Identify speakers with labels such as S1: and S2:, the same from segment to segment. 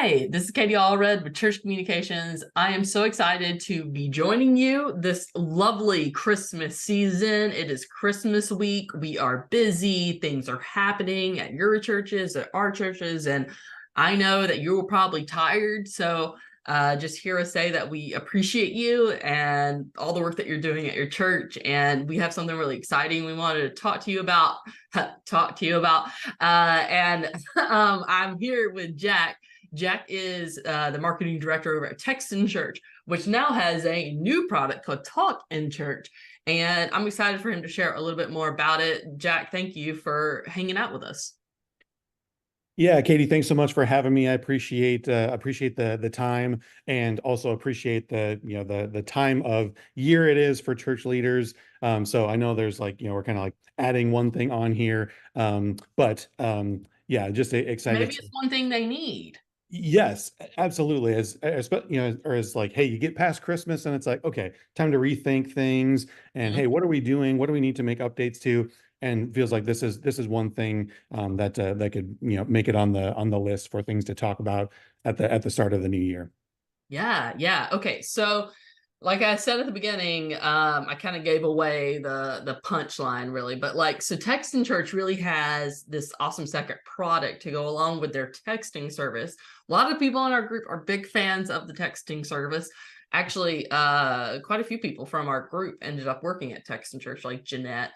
S1: Hi, this is Katie Allred with Church Communications. I am so excited to be joining you this lovely Christmas season. It is Christmas week. We are busy. Things are happening at your churches, at our churches, and I know that you're probably tired. So just hear us say that we appreciate you and all the work that you're doing at your church. And we have something really exciting we wanted to talk to you about. I'm here with Jack. Jack is the marketing director over at Text in Church, which now has a new product called Talk in Church. And I'm excited for him to share a little bit more about it. Jack, thank you for hanging out with us.
S2: Yeah, Katie, thanks so much for having me. I appreciate the time, and also appreciate the time of year it is for church leaders. So I know there's we're kind of like adding one thing on here, but yeah, just excited
S1: Maybe
S2: to.
S1: it's one thing they need.
S2: Yes, absolutely. Or as like, hey, you get past Christmas and it's like, okay, time to rethink things. And hey, what are we doing? What do we need to make updates to? And feels like this is one thing that could make it on the list for things to talk about at the start of the new year.
S1: Yeah. Okay. So, like I said at the beginning, I kind of gave away the punchline really, but so Text in Church really has this awesome second product to go along with their texting service. A lot of people in our group are big fans of the texting service. Actually, quite a few people from our group ended up working at Text in Church, like Jeanette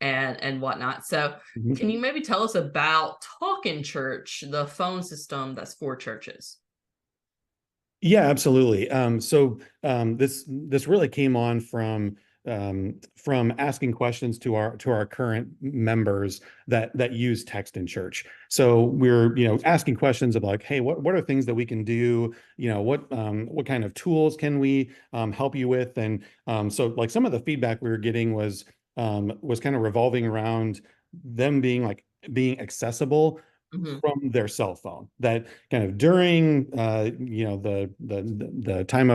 S1: and whatnot. So, can you maybe tell us about Talk in Church, the phone system that's for churches?
S2: Yeah, absolutely. This really came on from asking questions to our current members that use Text in Church. So we're asking questions about like, hey, what are things that we can do? What kind of tools can we help you with? And so like some of the feedback we were getting was kind of revolving around them being accessible
S1: Mhm.
S2: from their cell phone, that kind of during the time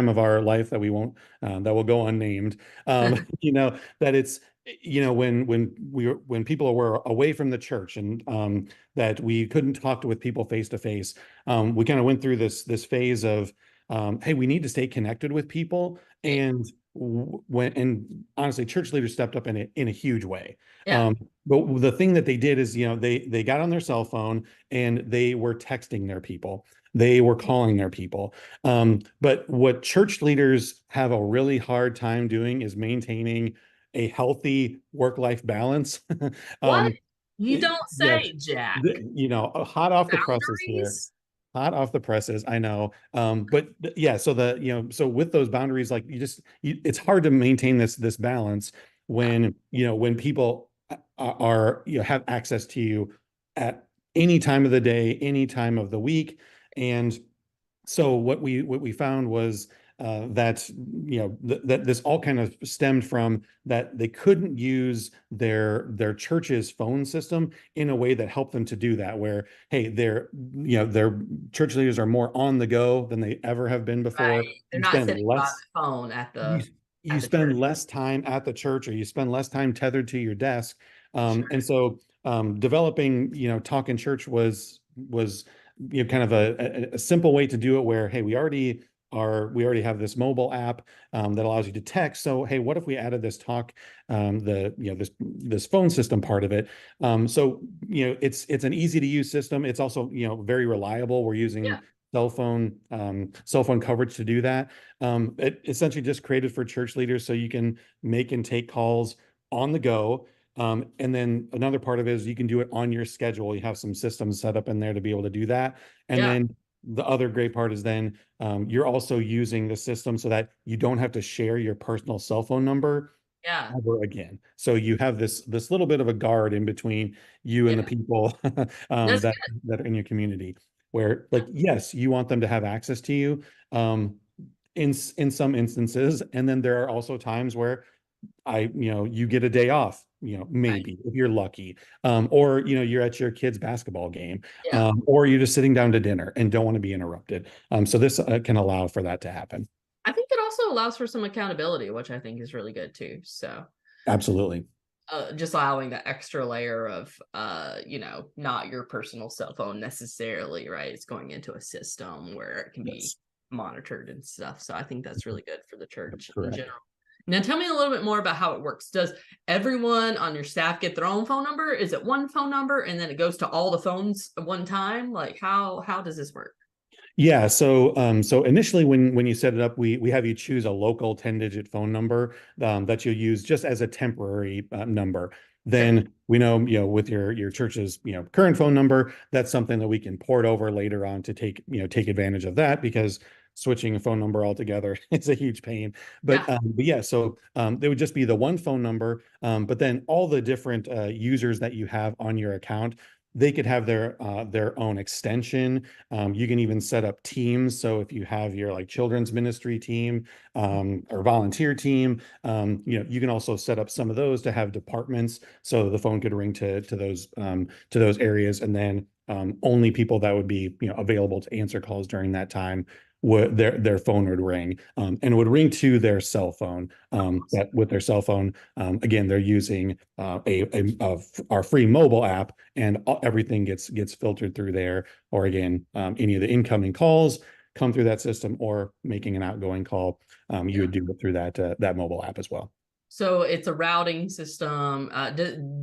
S2: of our life that we won't that will go unnamed, that it's when people were away from the church, and that we couldn't talk with people face to face. We kind of went through this phase of, hey, we need to stay connected with people. And honestly, church leaders stepped up in a huge way.
S1: Yeah.
S2: But the thing that they did is, they got on their cell phone and they were texting their people. They were calling their people. But what church leaders have a really hard time doing is maintaining a healthy work-life balance.
S1: What?
S2: Um,
S1: You don't
S2: yeah,
S1: say, Jack.
S2: hot off the presses here.
S1: Boundaries?
S2: Hot off the presses, I know. Yeah, so with those boundaries, like it's hard to maintain this balance
S1: Yeah.
S2: when people are have access to you at any time of the day, any time of the week. And so what we found was that that this all kind of stemmed from that they couldn't use their church's phone system in a way that helped them to do that, where hey, their church leaders are more on the go than they ever have been before.
S1: Right. They're
S2: You
S1: not
S2: spend
S1: sitting by
S2: less
S1: the phone at
S2: you
S1: the
S2: you spend
S1: church.
S2: less time at the church, or you spend less time tethered to your desk.
S1: Sure.
S2: And so developing Talk in Church was kind of a simple way to do it, where hey, we already have this mobile app that allows you to text. So hey, what if we added this talk, this phone system part of it? So it's an easy to use system. It's also very reliable. We're
S1: Yeah.
S2: using cell phone coverage to do that. It essentially just created for church leaders so you can make and take calls on the go. And then another part of it is you can do it on your schedule. You have some systems set up in there to be able to do that. And
S1: Yeah.
S2: then the other great part is then you're also using the system so that you don't have to share your personal cell phone number
S1: Yeah.
S2: ever again. So you have this little bit of a guard in between you and the
S1: Yeah.
S2: people
S1: That's
S2: that are in your community, where like, yes, you want them to have access to you in some instances. And then there are also times where you get a day off,
S1: right.
S2: maybe if you're lucky, or you're at your kid's basketball game,
S1: Yeah.
S2: or you're just sitting down to dinner and don't want to be interrupted. So this can allow for that to happen.
S1: I think it also allows for some accountability, which I think is really good too. So,
S2: Absolutely.
S1: just allowing that extra layer of not your personal cell phone necessarily, right? It's going into a system where it can be
S2: Yes.
S1: monitored and stuff. So I think that's really good for the church in
S2: Correct.
S1: general. Now tell me a little bit more about how it works. Does everyone on your staff get their own phone number? Is it one phone number and then it goes to all the phones at one time? Like how does this work?
S2: Yeah, so initially when you set it up, we have you choose a local 10-digit phone number that you'll use just as a temporary number.
S1: Okay.
S2: Then we know, with your church's, current phone number, that's something that we can port over later on to take advantage of that, because switching a phone number altogether is a huge pain.
S1: Yeah.
S2: But yeah, so there would just be the one phone number, but then all the different users that you have on your account, they could have their own extension. You can even set up teams. So if you have your like children's ministry team or volunteer team, you can also set up some of those to have departments. So the phone could ring to those areas, and then only people that would be available to answer calls during that time would their phone would ring, and it would ring to their cell phone. That with their cell phone, again, they're using our free mobile app, and everything gets filtered through there. Or again, any of the incoming calls come through that system, or making an outgoing call, you
S1: Yeah.
S2: would do it through that mobile app as well.
S1: So it's a routing system.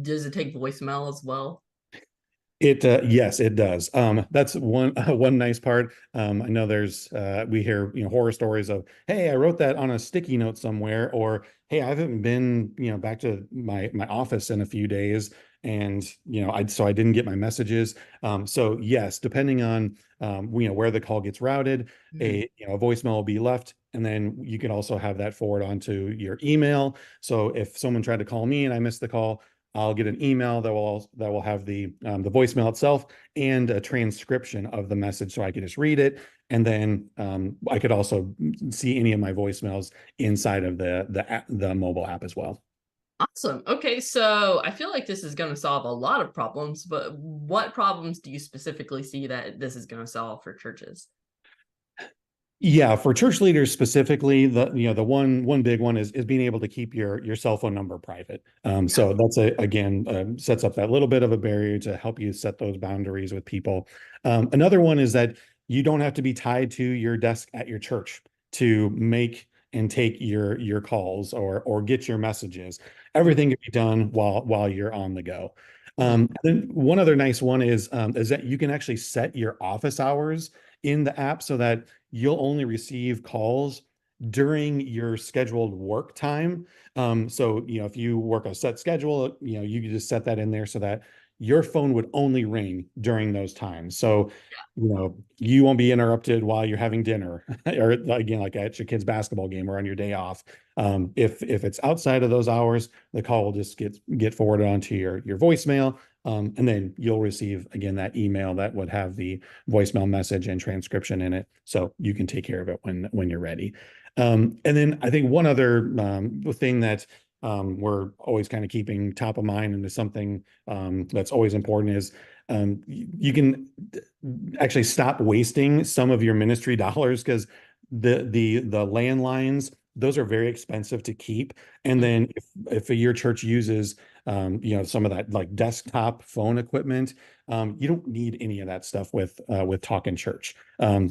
S1: Does it take voicemail as well?
S2: Yes, it does. That's one nice part. I know we hear horror stories of, hey, I wrote that on a sticky note somewhere, or hey, I haven't been back to my office in a few days, and I didn't get my messages. So yes, depending on where the call gets routed,
S1: Mhm.
S2: a voicemail will be left, and then you can also have that forward onto your email. So if someone tried to call me and I missed the call, I'll get an email that will have the voicemail itself and a transcription of the message, so I can just read it, and then I could also see any of my voicemails inside of the mobile app as well.
S1: Awesome. Okay, so I feel like this is going to solve a lot of problems, but what problems do you specifically see that this is going to solve for churches?
S2: Yeah, for church leaders specifically, the one big one is being able to keep your cell phone number private.
S1: Yeah.
S2: So that's again sets up that little bit of a barrier to help you set those boundaries with people. Another one is that you don't have to be tied to your desk at your church to make and take your calls or get your messages.
S1: Mhm.
S2: Everything can be done while you're on the go.
S1: Mhm.
S2: Then one other nice one is that you can actually set your office hours in the app, so that you'll only receive calls during your scheduled work time. So, if you work a set schedule, you can just set that in there so that your phone would only ring during those times. So, you won't be interrupted while you're having dinner, or again, like at your kid's basketball game or on your day off. If it's outside of those hours, the call will just get forwarded onto your voicemail. And then you'll receive again that email that would have the voicemail message and transcription in it, so you can take care of it when you're ready. And then I think one other thing that we're always kind of keeping top of mind, and is something that's always important, is you can actually stop wasting some of your ministry dollars, because the landlines, those are very expensive to keep. And
S1: Mhm.
S2: then if your church uses some of that like desktop phone equipment, you don't need any of that stuff with Talk in Church.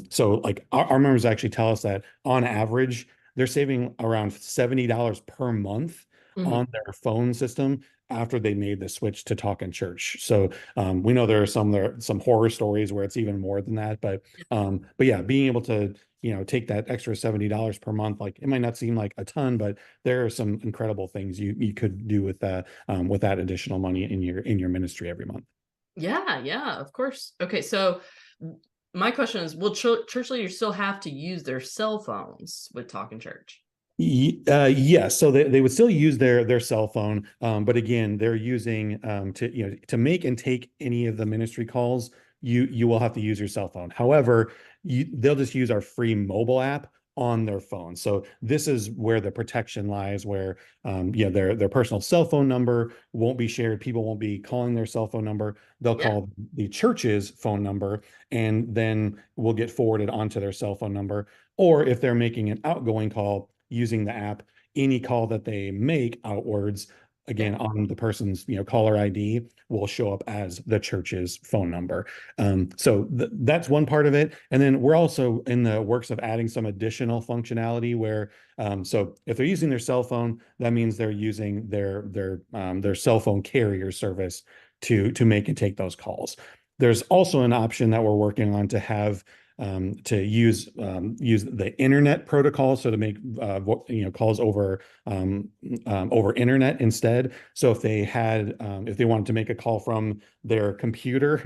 S2: So like our members actually tell us that on average, they're saving around $70 per month
S1: Mhm.
S2: on their phone system after they made the switch to Talk in Church. So we know there are some horror stories where it's even more than that, but yeah, being able to take that extra $70 per month, like it might not seem like a ton, but there are some incredible things you could do with that additional money in your ministry every month.
S1: Yeah, yeah, of course. Okay, so my question is, will church leaders still have to use their cell phones with Talking Church?
S2: Yes, so they would still use their cell phone, but again, they're using to make and take any of the ministry calls. You will have to use your cell phone. However, they'll just use our free mobile app on their phone. So this is where the protection lies, where their personal cell phone number won't be shared. People won't be calling their cell phone number. They'll
S1: Yeah.
S2: call the church's phone number, and then will get forwarded onto their cell phone number. Or if they're making an outgoing call using the app, any call that they make outwards
S1: Yeah.
S2: again, on the person's, caller ID will show up as the church's phone number. So that's one part of it. And then we're also in the works of adding some additional functionality where, so if they're using their cell phone, that means they're using their cell phone carrier service to make and take those calls. There's also an option that we're working on to have to use the internet protocol, so to make calls over internet instead. So if they wanted to make a call from their computer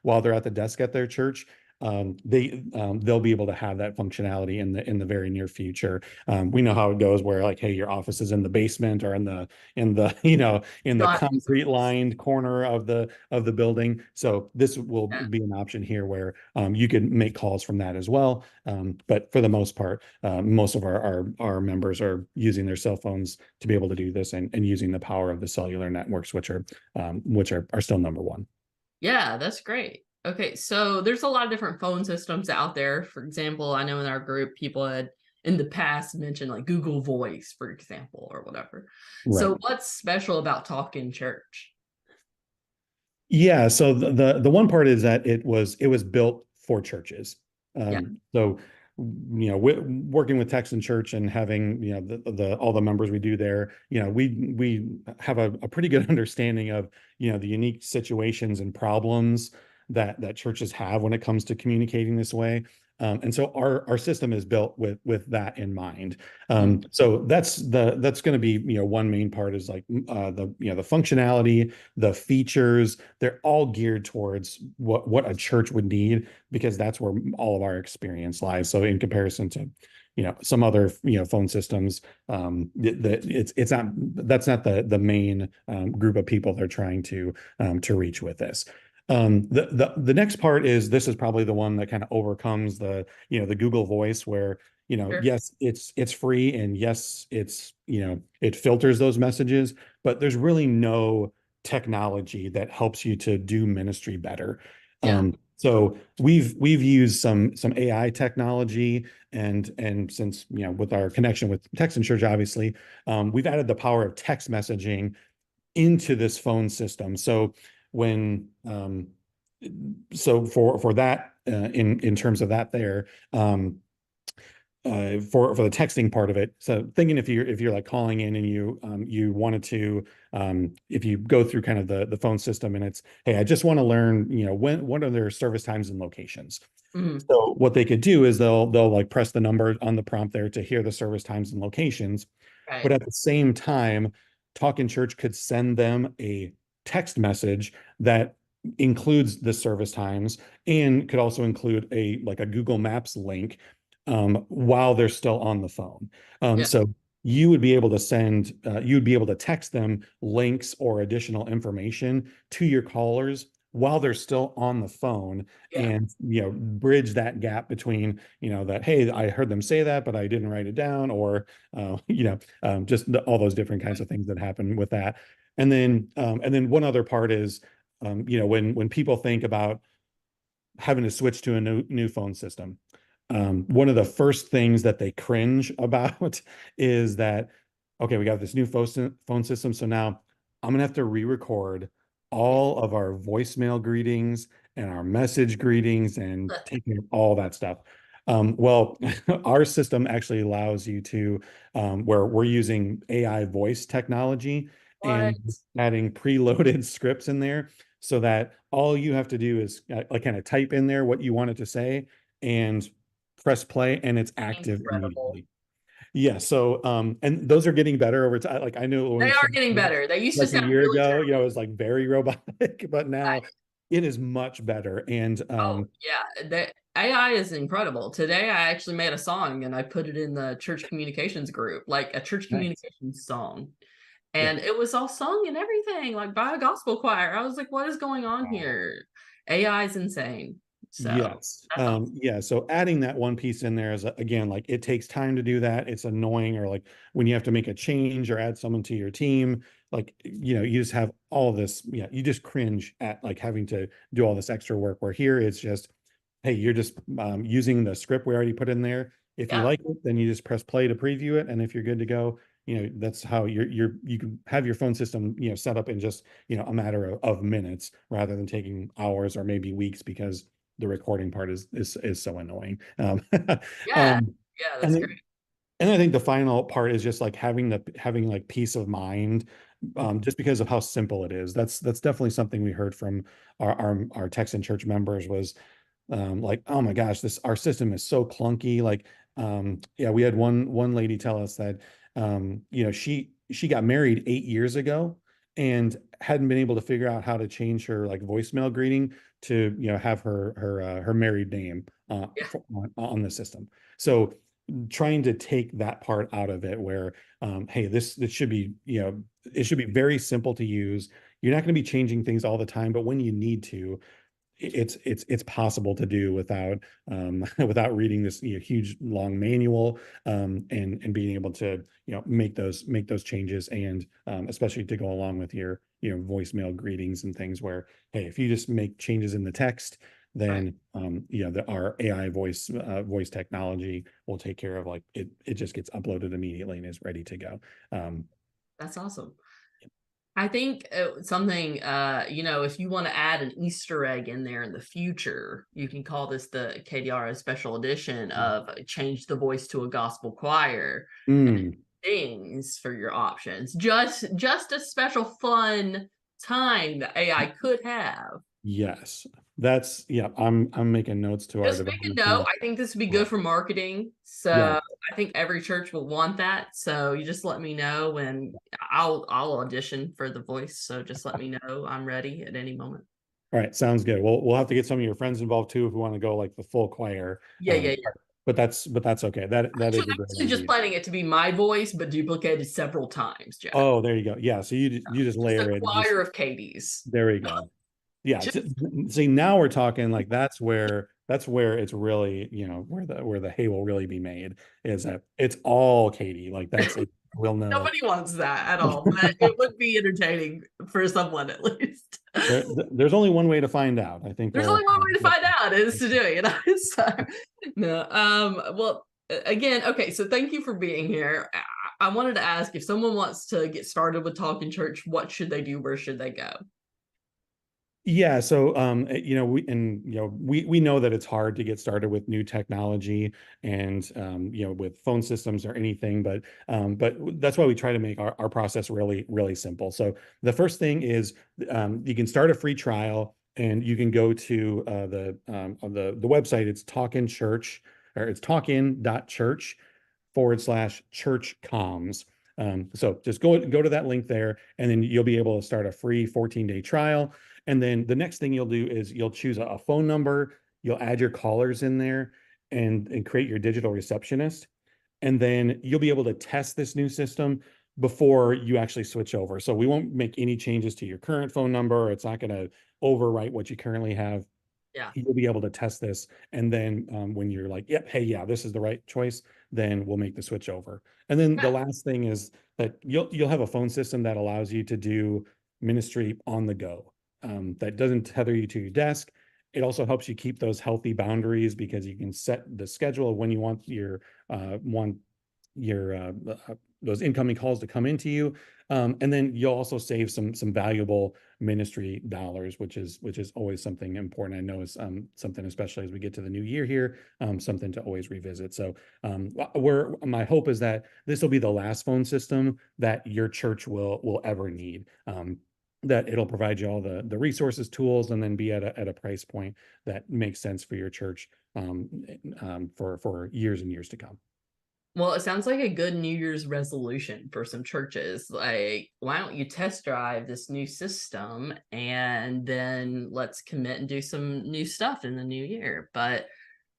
S2: while they're at the desk at their church, they'll be able to have that functionality in the very near future. We know how it goes, where like, hey, your office is in the basement or in the in the
S1: Not
S2: concrete lined corner of the building. So this will
S1: yeah.
S2: be an option here where you can make calls from that as well. But for the most part, most of our members are using their cell phones to be able to do this, and using the power of the cellular networks, which are still number one.
S1: Yeah, that's great. Okay, so there's a lot of different phone systems out there. For example, I know in our group, people had in the past mentioned like Google Voice, for example, or whatever. So
S2: Right.
S1: what's special about Talk in Church?
S2: Yeah, so the one part is that it was built for churches.
S1: Yeah.
S2: So working with Texan Church and having the all the members we do there, we have a pretty good understanding of the unique situations and problems that churches have when it comes to communicating this way. And so our system is built with that in mind.
S1: Mm,
S2: So that's going to be one main part is like the functionality, the features. They're all geared towards what a church would need, because that's where all of our experience lies. So in comparison to some other phone systems, it's not that's not the main group of people they're trying to reach with this. The next part is, this is probably the one that kind of overcomes the Google Voice, where
S1: sure.
S2: yes, it's free, and yes, it filters those messages, but there's really no technology that helps you to do ministry better.
S1: Yeah.
S2: So we've used some AI technology, and since with our connection with Texan Church, obviously, we've added the power of text messaging into this phone system. So when for that, in terms of that there, for the texting part of it. So thinking, if you're like calling in, and you wanted to, if you go through kind of the phone system, and it's, hey, I just want to learn what are their service times and locations.
S1: Mm,
S2: So what they could do is they'll like press the number on the prompt there to hear the service times and locations. But
S1: right.
S2: at the same time, Talk in Church could send them a text message that includes the service times, and could also include a Google Maps link, while they're still on the phone.
S1: Yeah.
S2: So you'd be able to text them links or additional information to your callers while they're still on the phone,
S1: Yeah.
S2: and bridge that gap between that, hey, I heard them say that, but I didn't write it down, or just all those different kinds of things that happen with that. And then one other part is, when people think about having to switch to a new phone system, one of the first things that they cringe about is that, okay, we got this new phone system, so now I'm gonna have to re-record
S1: Yeah.
S2: all of our voicemail greetings and our message greetings, and taking all that stuff. Well, our system actually allows you to, where we're using AI voice technology,
S1: What?
S2: and adding preloaded scripts in there, so that all you have to do is like kind of type in there what you want it to say, and press play, and it's active
S1: Incredible.
S2: immediately. Yeah. So, and those are getting better over time. Like, I knew when
S1: They
S2: we
S1: are
S2: started,
S1: getting better. They used to
S2: like a
S1: sound
S2: year
S1: really
S2: ago,
S1: terrible.
S2: it was like very robotic, but now it is much better. And
S1: Oh, yeah. The AI is incredible. Today, I actually made a song and I put it in the church communications group, like a church
S2: nice.
S1: communications song.
S2: Yeah.
S1: And it was all sung and everything, like by a gospel choir. I was like, what is going on
S2: Wow.
S1: here? AI is insane. So
S2: Yes.
S1: that's awesome.
S2: Yeah. So adding that one piece in there is, again, like, it takes time to do that. It's annoying, or like when you have to make a change or add someone to your team, like, you just have all this. Yeah. You just cringe at like having to do all this extra work, where here it's just, hey, you're just using the script we already put in there. If you
S1: Yeah.
S2: like it, then you just press play to preview it. And if you're good to go, that's how you can have your phone system, set up in just, a matter of minutes rather than taking hours or maybe weeks because the recording part is so annoying.
S1: Yeah,
S2: Um,
S1: yeah,
S2: and
S1: that's great.
S2: then and I think the final part is just like having like peace of mind, just because of how simple it is. That's definitely something we heard from our Texan church members was, like, oh my gosh, this our system is so clunky. Like, yeah, we had one lady tell us that, she got married 8 years ago and hadn't been able to figure out how to change her like voicemail greeting to, have her married name,
S1: Yeah,
S2: on the system. So trying to take that part out of it where, hey, this should be, it should be very simple to use. You're not going to be changing things all the time, but when you need to, it's possible to do without, without reading this, huge long manual, and being able to, make those changes, and, especially to go along with your, voicemail greetings and things where, hey, if you just make changes in the text,
S1: right.
S2: then, our AI voice technology will take care of, like, it just gets uploaded immediately and is ready to go. um
S1: That's awesome. I think something, if you want to add an Easter egg in there in the future, you can call this the KDRO special edition of change the voice to a gospel choir
S2: mm,
S1: things for your options. Just a special fun time that AI could have.
S2: yes, that's, yeah, I'm making notes to our
S1: Just make a
S2: development
S1: note.
S2: team.
S1: I think this would be
S2: Yeah.
S1: good for marketing.
S2: Yeah.
S1: So I think every church will want that. So you just let me know when I'll audition for the voice. So just let me know. I'm ready at any moment.
S2: All right, sounds good. We'll have to get some of your friends involved too if we want to go like the full choir.
S1: Yeah, yeah, yeah.
S2: But that's okay. That
S1: So
S2: is a
S1: I'm
S2: great
S1: actually just
S2: idea.
S1: planning it to be my voice, but duplicated several times, Jack.
S2: Oh, there you go. Yeah, so you just
S1: Just a
S2: layer it.
S1: choir of Katie's.
S2: There we go. Yeah.
S1: Just
S2: See, now we're talking like that's where it's really, where the hay will really be made, is that it's all Katie. Like that's it. We'll know.
S1: nobody wants that at all, but it would be entertaining for someone at least.
S2: There's only one way to find out. I think
S1: There's
S2: we'll.
S1: only one way to find out is to do it, So, no, well, again, okay. So thank you for being here. I wanted to ask if someone wants to get started with Talking Church, what should they do? Where should they go?
S2: Yeah, so, we know that it's hard to get started with new technology and, with phone systems or anything, but that's why we try to make our process really really simple. So the first thing is, you can start a free trial and you can go to, the website. It's Talkin Church, or it's talkin.church/church comms. So just go to that link there, and then you'll be able to start a free 14-day trial. And then the next thing you'll do is you'll choose a phone number, you'll add your callers in there, and create your digital receptionist. And then you'll be able to test this new system before you actually switch over. So we won't make any changes to your current phone number. It's not going to overwrite what you currently have.
S1: Yeah.
S2: You'll be able to test this. And then, when you're like, yep, hey, yeah, this is the right choice, then we'll make the switch over. And then the last thing is that you'll have a phone system that allows you to do ministry on the go, that doesn't tether you to your desk. It also helps you keep those healthy boundaries because you can set the schedule of when you want your those incoming calls to come into you. And then you'll also save some valuable ministry dollars, which is always something important. I know is, something, especially as we get to the new year here, something to always revisit. So, my hope is that this will be the last phone system that your church will ever need. That it'll provide you all the resources, tools, and then be at a price point that makes sense for your church, for years and years to come.
S1: Well, it sounds like a good New Year's resolution for some churches. Like, why don't you test drive this new system and then let's commit and do some new stuff in the new year? But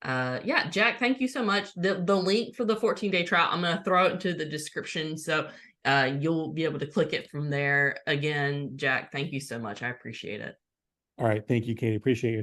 S1: yeah, Jack, thank you so much. The link for the 14-day trial, I'm gonna throw it into the description. So you'll be able to click it from there. Again, Jack, thank you so much. I appreciate it.
S2: All right. Thank you, Katie. Appreciate your